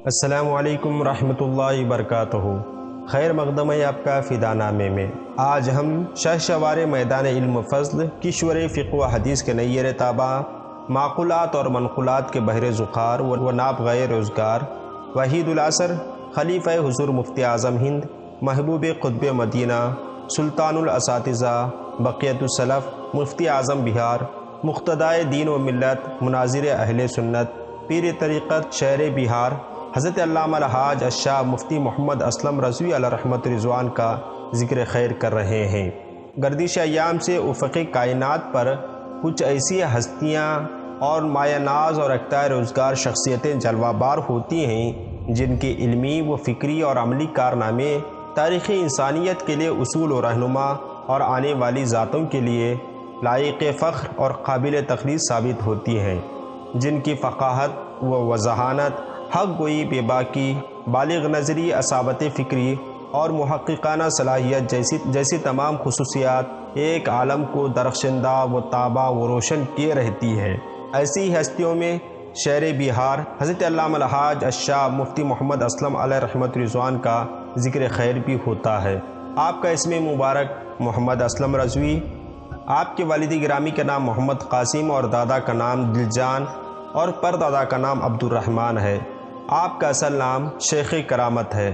السلام علیکم ورحمۃ اللہ وبرکاتہ۔ خیر مقدم ہے آپ کا فدا نامے میں۔ آج ہم شہسوار میدان علم و فضل کشور فقہ و حدیث کے نیر تابہ، معقولات اور منقولات کے بحر ذخار و نابغہ روزگار، وحید العصر خلیفہ حضور مفتی اعظم ہند، محبوب قطب مدینہ، سلطان الاساتذہ، بقیت السلف، مفتی اعظم بہار، مقتدائے دین و ملت، مناظر اہل سنت، پیر طریقت شہر بہار، حضرت علامہ الحاج الشاہ مفتی محمد اسلم رضوی علیہ رحمت رضوان کا ذکر خیر کر رہے ہیں۔ گردش ایام سے افق کائنات پر کچھ ایسی ہستیاں اور مایہ ناز اور اختیار روزگار شخصیتیں جلوہ بار ہوتی ہیں جن کے علمی و فکری اور عملی کارنامے تاریخ انسانیت کے لیے اصول و رہنما اور آنے والی ذاتوں کے لیے لائق فخر اور قابل تقلید ثابت ہوتی ہیں، جن کی فقاہت و وضاحت، حق گوئی، بے باکی، بالغ نظری، اصابت فکری اور محققانہ صلاحیت جیسی تمام خصوصیات ایک عالم کو درخشندہ و تابہ و روشن کیے رہتی ہے۔ ایسی ہستیوں میں شہر بہار حضرت علامہ الحاج الشاہ مفتی محمد اسلم علیہ رحمت رضوان کا ذکر خیر بھی ہوتا ہے۔ آپ کا اسم مبارک محمد اسلم رضوی، آپ کے والد گرامی کا نام محمد قاسم اور دادا کا نام دلجان اور پردادا کا نام عبد الرحمن ہے۔ آپ کا اصل نام شیخ کرامت ہے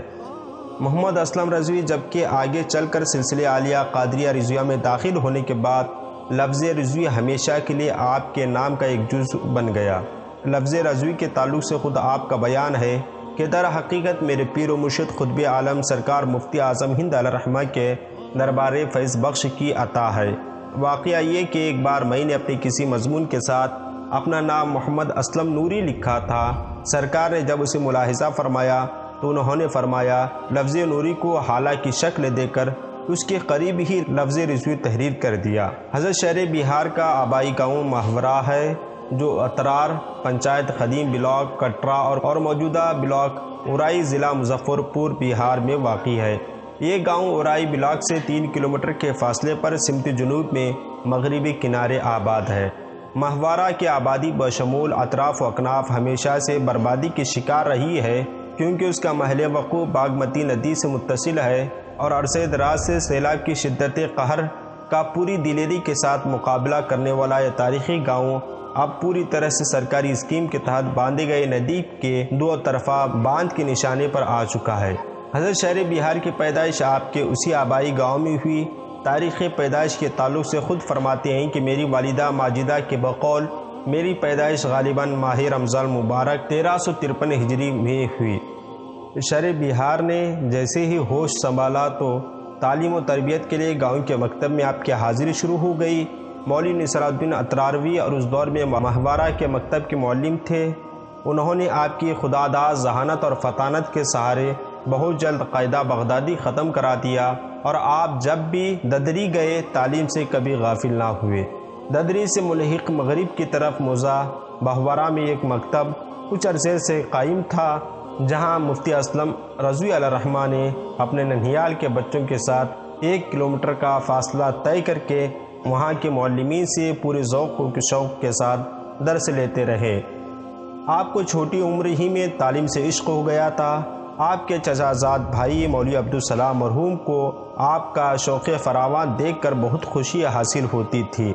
محمد اسلم رضوی، جبکہ آگے چل کر سلسلہ عالیہ قادریہ رضویہ میں داخل ہونے کے بعد لفظ رضوی ہمیشہ کے لیے آپ کے نام کا ایک جزء بن گیا۔ لفظ رضوی کے تعلق سے خود آپ کا بیان ہے کہ در حقیقت میرے پیر و مرشد قطب عالم سرکار مفتی اعظم ہند علیہ رحمہ کے دربار فیض بخش کی عطا ہے۔ واقعہ یہ کہ ایک بار میں نے اپنے کسی مضمون کے ساتھ اپنا نام محمد اسلم نوری لکھا تھا۔ سرکار نے جب اسے ملاحظہ فرمایا تو انہوں نے فرمایا لفظ نوری کو حالہ کی شکل دے کر اس کے قریب ہی لفظ رضوی تحریر کر دیا۔ حضرت شہر بہار کا آبائی گاؤں ماہورہ ہے جو اترار پنچایت قدیم بلاک کٹرا اور موجودہ بلاک اورائی ضلع مظفر پور بہار میں واقع ہے۔ یہ گاؤں اورائی بلاک سے 3 کلومیٹر کے فاصلے پر سمت جنوب میں مغربی کنارے آباد ہے۔ ماہورہ کی آبادی بشمول اطراف و اکناف ہمیشہ سے بربادی کی شکار رہی ہے، کیونکہ اس کا محل وقوع باگمتی ندی سے متصل ہے اور عرصہ دراز سے سیلاب کی شدت قہر کا پوری دلیری کے ساتھ مقابلہ کرنے والا یہ تاریخی گاؤں اب پوری طرح سے سرکاری اسکیم کے تحت باندھے گئے ندی کے دو طرفہ باندھ کے نشانے پر آ چکا ہے۔ حضرت شہر بہار کی پیدائش آپ کے اسی آبائی گاؤں میں ہوئی۔ تاریخ پیدائش کے تعلق سے خود فرماتے ہیں کہ میری والدہ ماجدہ کے بقول میری پیدائش غالباً ماہ رمضان مبارک 1353 ہجری میں ہوئی۔ شہر بہار نے جیسے ہی ہوش سنبھالا تو تعلیم و تربیت کے لیے گاؤں کے مکتب میں آپ کی حاضری شروع ہو گئی۔ مولوی نصر الدین اتراروی اور اس دور میں ماہورہ کے مکتب کے معلم تھے۔ انہوں نے آپ کی خداداد ذہانت اور فطانت کے سہارے بہت جلد قاعدہ بغدادی ختم کرا دیا اور آپ جب بھی ددری گئے تعلیم سے کبھی غافل نہ ہوئے۔ ددری سے ملحق مغرب کی طرف موزہ ماہورہ میں ایک مکتب کچھ عرصے سے قائم تھا، جہاں مفتی اسلم رضوی علیہ رحمہ نے اپنے ننھیال کے بچوں کے ساتھ 1 کلومیٹر کا فاصلہ طے کر کے وہاں کے معلمین سے پورے ذوق و شوق کے ساتھ درس لیتے رہے۔ آپ کو چھوٹی عمر ہی میں تعلیم سے عشق ہو گیا تھا۔ آپ کے چچا زاد بھائی مولوی عبدالسلام مرحوم کو آپ کا شوق فراواں دیکھ کر بہت خوشی حاصل ہوتی تھی۔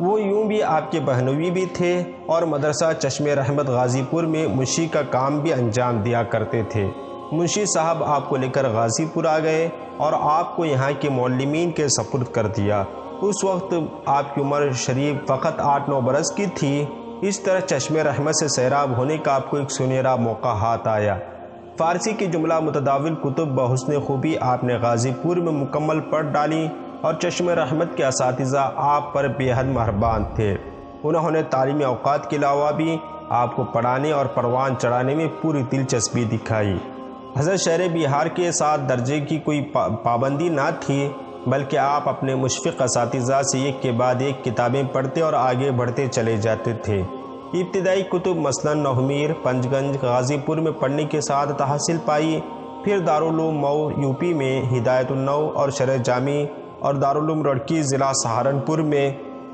وہ یوں بھی آپ کے بہنوئی بھی تھے اور مدرسہ چشم رحمت غازی پور میں منشی کا کام بھی انجام دیا کرتے تھے۔ منشی صاحب آپ کو لے کر غازی پور آ گئے اور آپ کو یہاں کے معلمین کے سپرد کر دیا۔ اس وقت آپ کی عمر شریف فقط 8-9 برس کی تھی۔ اس طرح چشم رحمت سے سیراب ہونے کا آپ کو ایک سنہرا موقع ہاتھ آیا۔ فارسی کی جملہ متداول کتب بحسن خوبی آپ نے غازی پور میں مکمل پڑھ ڈالی اور چشم رحمت کے اساتذہ آپ پر بے حد مہربان تھے۔ انہوں نے تعلیمی اوقات کے علاوہ بھی آپ کو پڑھانے اور پروان چڑھانے میں پوری دلچسپی دکھائی۔ حضرت شہر بہار کے ساتھ درجے کی کوئی پابندی نہ تھی، بلکہ آپ اپنے مشفق اساتذہ سے ایک کے بعد ایک کتابیں پڑھتے اور آگے بڑھتے چلے جاتے تھے۔ ابتدائی کتب مثلاً نومیر پنج گنج غازی پور میں پڑھنے کے ساتھ تحصیل پائی، پھر دارالعلوم مئو یوپی میں ہدایت النو اور شرح جامی اور دارالعلوم رڑکی ضلع سہارنپور میں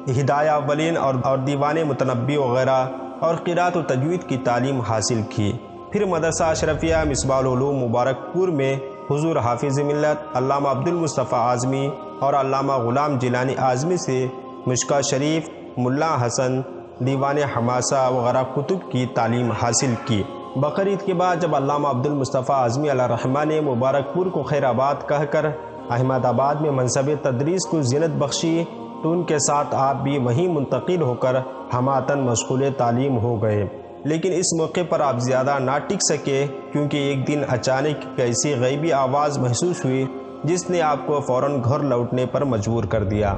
ہدایہ اولین اور دیوان متنبی وغیرہ اور قرات و تجوید کی تعلیم حاصل کی۔ پھر مدرسہ اشرفیہ مصباح العلوم مبارک پور میں حضور حافظ ملت علامہ عبدالمصطفیٰ اعظمی اور علامہ غلام جیلانی اعظمی سے مشکوہ شریف، ملا حسن، دیوان حماسہ وغیرہ کتب کی تعلیم حاصل کی۔ بقرعید کے بعد جب علامہ عبدالمصطفیٰ اعظمی علیہ الرحمہ نے مبارک پور کو خیر آباد کہہ کر احمد آباد میں منصب تدریس کو زینت بخشی تو ان کے ساتھ آپ بھی وہیں منتقل ہو کر ہماتن مشغول تعلیم ہو گئے، لیکن اس موقع پر آپ زیادہ نہ ٹک سکے کیونکہ ایک دن اچانک ایک ایسی غیبی آواز محسوس ہوئی جس نے آپ کو فوراً گھر لوٹنے پر مجبور کر دیا۔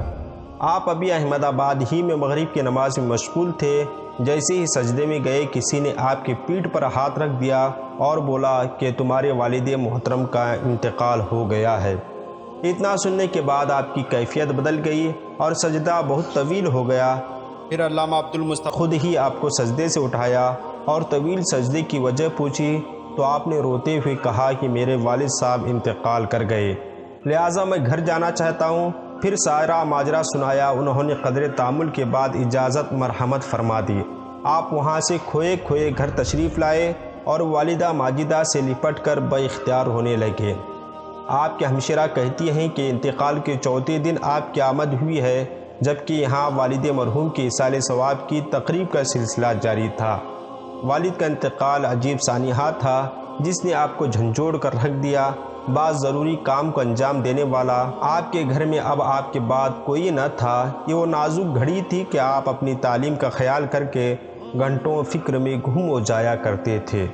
آپ ابھی احمد آباد ہی میں مغرب کی نماز میں مشغول تھے، جیسے ہی سجدے میں گئے کسی نے آپ کی پیٹھ پر ہاتھ رکھ دیا اور بولا کہ تمہارے والد محترم کا انتقال ہو گیا ہے۔ اتنا سننے کے بعد آپ کی کیفیت بدل گئی اور سجدہ بہت طویل ہو گیا۔ پھر علامہ عبدالمصطفیٰ خود ہی آپ کو سجدے سے اٹھایا اور طویل سجدے کی وجہ پوچھی تو آپ نے روتے ہوئے کہا کہ میرے والد صاحب انتقال کر گئے، لہٰذا میں گھر جانا چاہتا ہوں۔ پھر سارا ماجرا سنایا۔ انہوں نے قدر تأمل کے بعد اجازت مرحمت فرما دی۔ آپ وہاں سے کھوئے کھوئے گھر تشریف لائے اور والدہ ماجدہ سے لپٹ کر با اختیار ہونے لگے۔ آپ کے ہمشیرہ کہتی ہیں کہ انتقال کے چوتھے دن آپ کی آمد ہوئی ہے، جبکہ یہاں والد مرحوم کی ایصال ثواب کی تقریب کا سلسلہ جاری تھا۔ والد کا انتقال عجیب سانحہ تھا جس نے آپ کو جھنجھوڑ کر رکھ دیا۔ بعض ضروری کام کو انجام دینے والا آپ کے گھر میں اب آپ کے بعد کوئی نہ تھا۔ یہ وہ نازک گھڑی تھی کہ آپ اپنی تعلیم کا خیال کر کے گھنٹوں فکر میں گم ہو جایا کرتے تھے۔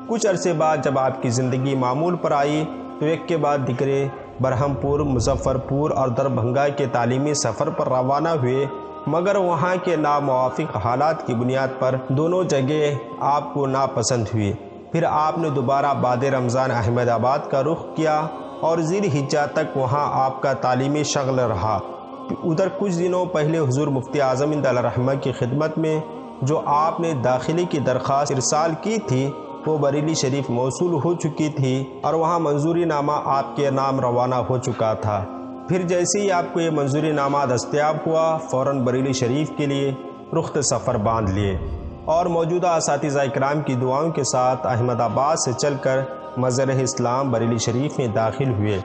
کچھ عرصے بعد جب آپ کی زندگی معمول پر آئی تو ایک کے بعد دیگرے برہم پور، مظفر پور اور دربھنگہ کے تعلیمی سفر پر روانہ ہوئے، مگر وہاں کے ناموافق حالات کی بنیاد پر دونوں جگہ آپ کو ناپسند ہوئی۔ پھر آپ نے دوبارہ بعد رمضان احمد آباد کا رخ کیا اور ذی الحجہ تک وہاں آپ کا تعلیمی شغل رہا۔ ادھر کچھ دنوں پہلے حضور مفتی اعظم علیہ الرحمہ کی خدمت میں جو آپ نے داخلے کی درخواست ارسال کی تھی وہ بریلی شریف موصول ہو چکی تھی اور وہاں منظوری نامہ آپ کے نام روانہ ہو چکا تھا۔ پھر جیسے ہی آپ کو یہ منظوری نامہ دستیاب ہوا فوراً بریلی شریف کے لیے رخت سفر باندھ لیے اور موجودہ اساتذہ اکرام کی دعاؤں کے ساتھ احمد آباد سے چل کر مظہر اسلام بریلی شریف میں داخل ہوئے۔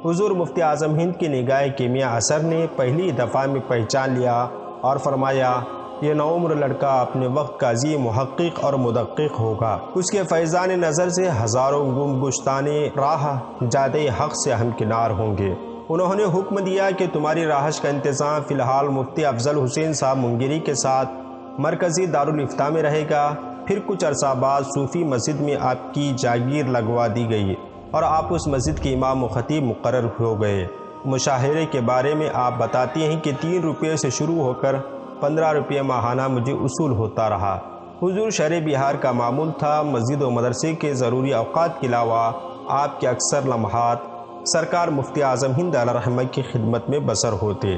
حضور مفتی اعظم ہند کی نگاہ کیمیا اثر نے پہلی دفعہ میں پہچان لیا اور فرمایا یہ نوعمر لڑکا اپنے وقت کا عظیم محقق اور مدقق ہوگا۔ اس کے فیضان نظر سے ہزاروں گم گشتانے راہ جادے حق سے ہمکنار ہوں گے۔ انہوں نے حکم دیا کہ تمہاری رہائش کا انتظام فی الحال مفتی افضل حسین صاحب منگیری کے ساتھ مرکزی دارالافتاء میں رہے گا۔ پھر کچھ عرصہ بعد صوفی مسجد میں آپ کی جاگیر لگوا دی گئی اور آپ اس مسجد کے امام و خطیب مقرر ہو گئے۔ مشاہرے کے بارے میں آپ بتاتی ہیں کہ 3 روپے سے شروع ہو کر 15 روپے ماہانہ مجھے اصول ہوتا رہا۔ حضور شہر بہار کا معمول تھا مسجد و مدرسے کے ضروری اوقات کے علاوہ آپ کے اکثر لمحات سرکار مفتی اعظم ہند علیہ الرحمہ کی خدمت میں بسر ہوتے۔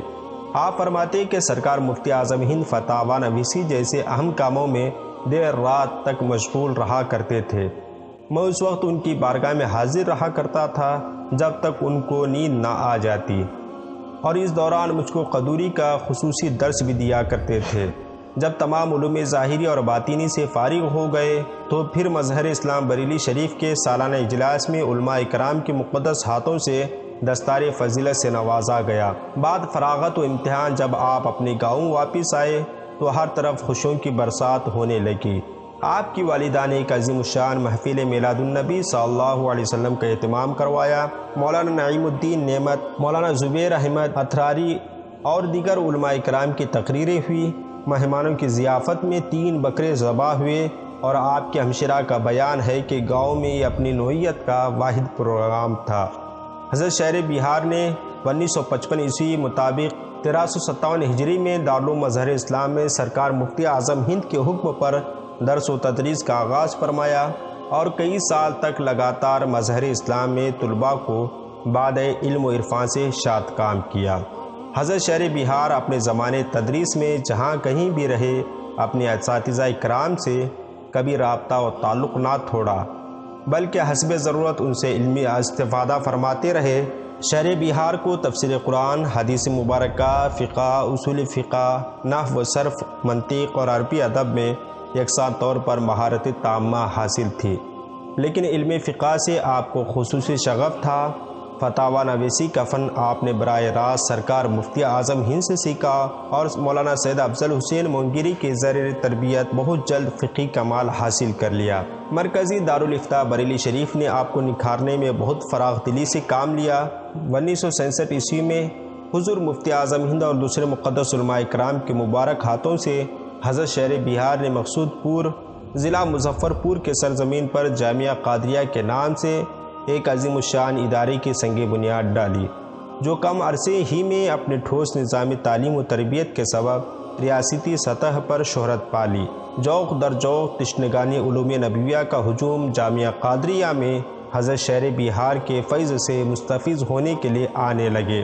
آپ فرماتے کہ سرکار مفتی اعظم ہند فتاوی نویسی جیسے اہم کاموں میں دیر رات تک مشغول رہا کرتے تھے۔ میں اس وقت ان کی بارگاہ میں حاضر رہا کرتا تھا جب تک ان کو نیند نہ آ جاتی، اور اس دوران مجھ کو قدوری کا خصوصی درس بھی دیا کرتے تھے۔ جب تمام علوم ظاہری اور باطنی سے فارغ ہو گئے تو پھر مظہر اسلام بریلی شریف کے سالانہ اجلاس میں علماء اکرام کے مقدس ہاتھوں سے دستار فضیلت سے نوازا گیا۔ بعد فراغت و امتحان جب آپ اپنے گاؤں واپس آئے تو ہر طرف خوشیوں کی برسات ہونے لگی۔ آپ کی والدہ نے ایک عظیم الشان محفل میلاد النبی صلی اللہ علیہ وسلم کا اہتمام کروایا۔ مولانا نعیم الدین نعمت، مولانا زبیر احمد اتھراری اور دیگر علماء اکرام کی تقریریں ہوئی۔ مہمانوں کی ضیافت میں 3 بکرے ذبح ہوئے اور آپ کے ہمشیرہ کا بیان ہے کہ گاؤں میں یہ اپنی نوعیت کا واحد پروگرام تھا۔ حضرت شہر بہار نے 1955 عیسوی مطابق 1357 ہجری میں دارالعلوم مظہر اسلام میں سرکار مفتی اعظم ہند کے حکم پر درس و تدریس کا آغاز فرمایا اور کئی سال تک لگاتار مظہر اسلام میں طلباء کو بعد علم و عرفان سے شاد کام کیا۔ حضرت شہر بہار اپنے زمانے تدریس میں جہاں کہیں بھی رہے اپنے اساتذہ اکرام سے کبھی رابطہ و تعلق نہ چھوڑا، بلکہ حسب ضرورت ان سے علمی استفادہ فرماتے رہے۔ شہر بہار کو تفسیر قرآن، حدیث مبارکہ، فقہ، اصول فقہ، نحو و صرف، منطق اور عربی ادب میں یکساں طور پر مہارت تامہ حاصل تھی، لیکن علم فقہ سے آپ کو خصوصی شغف تھا۔ فتاوی نویسی کا فن آپ نے براہ راست سرکار مفتی اعظم ہند سے سیکھا اور مولانا سید افضل حسین مونگیری کے زیر تربیت بہت جلد فقہی کمال حاصل کر لیا۔ مرکزی دارالافتاء بریلی شریف نے آپ کو نکھارنے میں بہت فراغ دلی سے کام لیا۔ 1967 عیسوی میں حضور مفتی اعظم ہند اور دوسرے مقدس علماء کرام کے مبارک ہاتھوں سے حضرت شہر بہار نے مقصود پور ضلع مظفر پور کے سرزمین پر جامعہ قادریہ کے نام سے ایک عظیم الشان ادارے کی سنگ بنیاد ڈالی، جو کم عرصے ہی میں اپنے ٹھوس نظام تعلیم و تربیت کے سبب ریاستی سطح پر شہرت پالی۔ جوق در جوق تشنگانی علوم نبویہ کا ہجوم جامعہ قادریہ میں حضرت شہر بہار کے فیض سے مستفیض ہونے کے لیے آنے لگے۔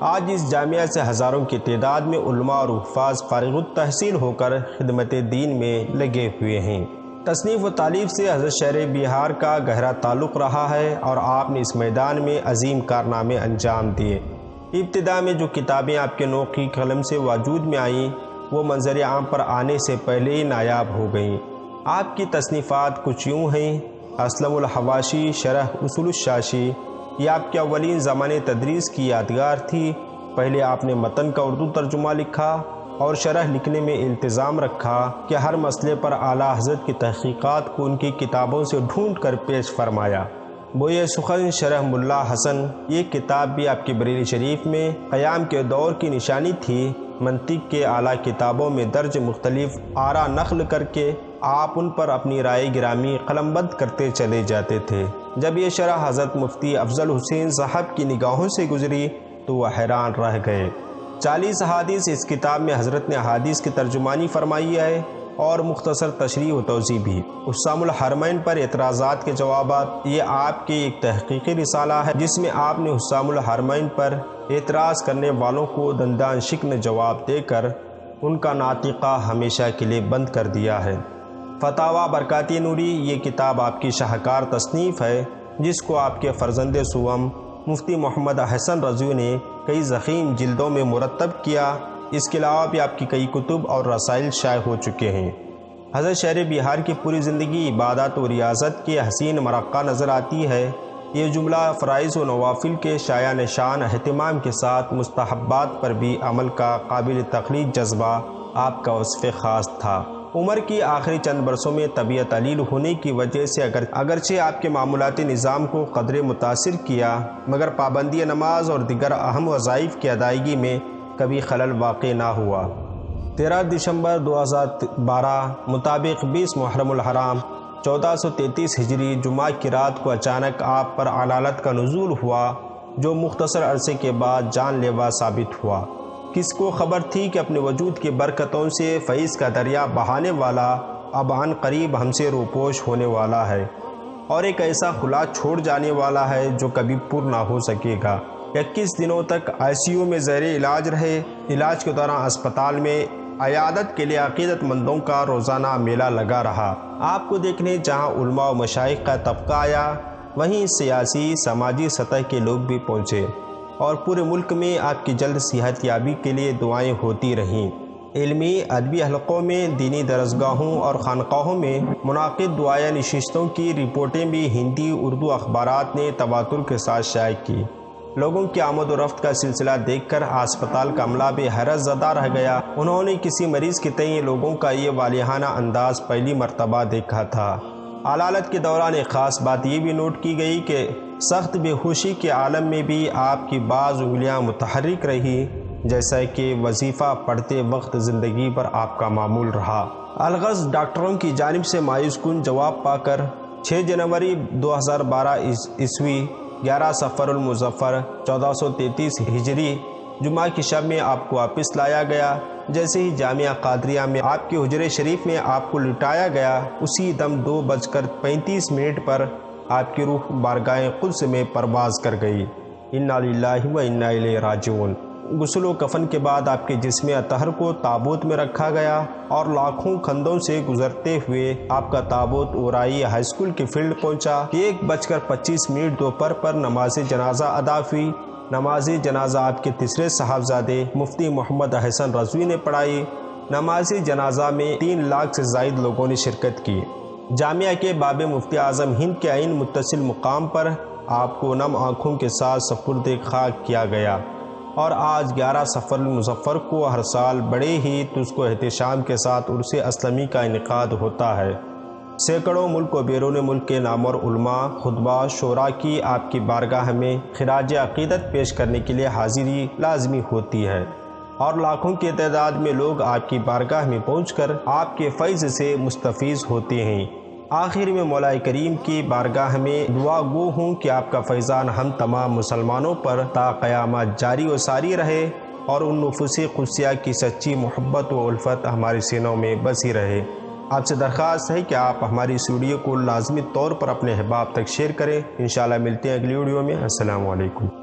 آج اس جامعہ سے ہزاروں کی تعداد میں علماء اور حفاظ فارغ التحصیل ہو کر خدمت دین میں لگے ہوئے ہیں۔ تصنیف و تالیف سے حضرت شہر بہار کا گہرا تعلق رہا ہے اور آپ نے اس میدان میں عظیم کارنامے انجام دیے۔ ابتدا میں جو کتابیں آپ کے نوقی قلم سے وجود میں آئیں وہ منظر عام پر آنے سے پہلے ہی نایاب ہو گئیں۔ آپ کی تصنیفات کچھ یوں ہیں: اسلم الحواشی شرح اصول الشاشی، یہ آپ کے اولین زمانے تدریس کی یادگار تھی۔ پہلے آپ نے متن کا اردو ترجمہ لکھا اور شرح لکھنے میں التزام رکھا کہ ہر مسئلے پر اعلیٰ حضرت کی تحقیقات کو ان کی کتابوں سے ڈھونڈ کر پیش فرمایا۔ بوئے سخن شرح ملا حسن، یہ کتاب بھی آپ کی بریلی شریف میں قیام کے دور کی نشانی تھی۔ منطق کے اعلیٰ کتابوں میں درج مختلف آراء نقل کر کے آپ ان پر اپنی رائے گرامی قلم بند کرتے چلے جاتے تھے۔ جب یہ شرح حضرت مفتی افضل حسین صاحب کی نگاہوں سے گزری تو وہ حیران رہ گئے۔ 40 احادیث اس کتاب میں حضرت نے احادیث کی ترجمانی فرمائی ہے اور مختصر تشریح و توضیح بھی۔ حسام الحرمین پر اعتراضات کے جوابات، یہ آپ کی ایک تحقیقی رسالہ ہے جس میں آپ نے حسام الحرمین پر اعتراض کرنے والوں کو دندان شکن جواب دے کر ان کا ناطقہ ہمیشہ کے لیے بند کر دیا ہے۔ فتاوی برکات نوری، یہ کتاب آپ کی شاہکار تصنیف ہے جس کو آپ کے فرزند سوم مفتی محمد حسن رضوی نے کئی ضخیم جلدوں میں مرتب کیا۔ اس کے علاوہ بھی آپ کی کئی کتب اور رسائل شائع ہو چکے ہیں۔ حضرت شہر بہار کی پوری زندگی عبادت و ریاضت کے حسین مرقع نظر آتی ہے۔ یہ جملہ فرائض و نوافل کے شایع نشان اہتمام کے ساتھ مستحبات پر بھی عمل کا قابل تقلید جذبہ آپ کا وصف خاص تھا۔ عمر کی آخری چند برسوں میں طبیعت علیل ہونے کی وجہ سے اگرچہ آپ کے معمولاتی نظام کو قدرے متاثر کیا، مگر پابندی نماز اور دیگر اہم وظائف کی ادائیگی میں کبھی خلل واقع نہ ہوا۔ 13 دسمبر 2012 مطابق 20 محرم الحرام 1433 ہجری جمعہ کی رات کو اچانک آپ پر علالت کا نزول ہوا جو مختصر عرصے کے بعد جان لیوا ثابت ہوا۔ کس کو خبر تھی کہ اپنے وجود کی برکتوں سے فیض کا دریا بہانے والا اب عن قریب ہم سے روپوش ہونے والا ہے اور ایک ایسا خلا چھوڑ جانے والا ہے جو کبھی پر نہ ہو سکے گا۔ 21 دنوں تک ICU میں زیر علاج رہے۔ علاج کے دوران اسپتال میں عیادت کے لیے عقیدت مندوں کا روزانہ میلہ لگا رہا۔ آپ کو دیکھنے جہاں علماء و مشائخ کا طبقہ آیا، وہیں سیاسی سماجی سطح کے لوگ بھی پہنچے اور پورے ملک میں آپ کی جلد صحت یابی کے لیے دعائیں ہوتی رہیں۔ علمی ادبی حلقوں میں، دینی درسگاہوں اور خانقاہوں میں منعقد دعائیہ نشستوں کی رپورٹیں بھی ہندی اردو اخبارات نے تواتر کے ساتھ شائع کی۔ لوگوں کی آمد و رفت کا سلسلہ دیکھ کر اسپتال کا عملہ بھی حیرت زدہ رہ گیا۔ انہوں نے کسی مریض کے تئیں لوگوں کا یہ والہانہ انداز پہلی مرتبہ دیکھا تھا۔ علالت کے دوران ایک خاص بات یہ بھی نوٹ کی گئی کہ سخت بے ہوشی کے عالم میں بھی آپ کی بعض انگلیاں متحرک رہی، جیسا کہ وظیفہ پڑھتے وقت زندگی پر آپ کا معمول رہا۔ الغرض ڈاکٹروں کی جانب سے مایوس کن جواب پا کر 6 جنوری 2012 عیسوی 11 صفر المظفر 1433 ہجری جمعہ کی شب میں آپ کو واپس لایا گیا۔ جیسے ہی جامعہ قادریہ میں آپ کے حجرے شریف میں آپ کو لٹایا گیا، اسی دم 2:35 پر آپ کی روح بارگاہ قدس میں پرواز کر گئی۔ انا للہ و انا الیہ راجعون۔ غسل و کفن کے بعد آپ کے جسم اطہر کو تابوت میں رکھا گیا اور لاکھوں کندھوں سے گزرتے ہوئے آپ کا تابوت اورائی ہائی اسکول کے فیلڈ پہنچا۔ 1:25 دوپہر پر نماز جنازہ ادا ہوئی۔ نماز جنازہ آپ کے تیسرے صاحبزادے مفتی محمد احسن رضوی نے پڑھائی۔ نماز جنازہ میں 3 لاکھ سے زائد لوگوں نے شرکت کی۔ جامعہ کے باب مفتی اعظم ہند کے عین متصل مقام پر آپ کو نم آنکھوں کے ساتھ سپرد خاک کیا گیا، اور آج 11 صفر المظفر کو ہر سال بڑے ہی تزک و احتشام کے ساتھ عرس اسلمی کا انعقاد ہوتا ہے۔ سینکڑوں ملک و بیرون ملک کے نامور علماء، خطباء، شعراء کی آپ کی بارگاہ میں خراج عقیدت پیش کرنے کے لیے حاضری لازمی ہوتی ہے، اور لاکھوں کی تعداد میں لوگ آپ کی بارگاہ میں پہنچ کر آپ کے فیض سے مستفیض ہوتے ہیں۔ آخر میں مولا کریم کی بارگاہ میں دعا گو ہوں کہ آپ کا فیضان ہم تمام مسلمانوں پر تا قیامت جاری و ساری رہے، اور ان نفوس قدسیہ کی سچی محبت و الفت ہمارے سینوں میں بسی رہے۔ آپ سے درخواست ہے کہ آپ ہماری اس ویڈیو کو لازمی طور پر اپنے احباب تک شیئر کریں۔ انشاءاللہ ملتے ہیں اگلی ویڈیو میں۔ السلام علیکم۔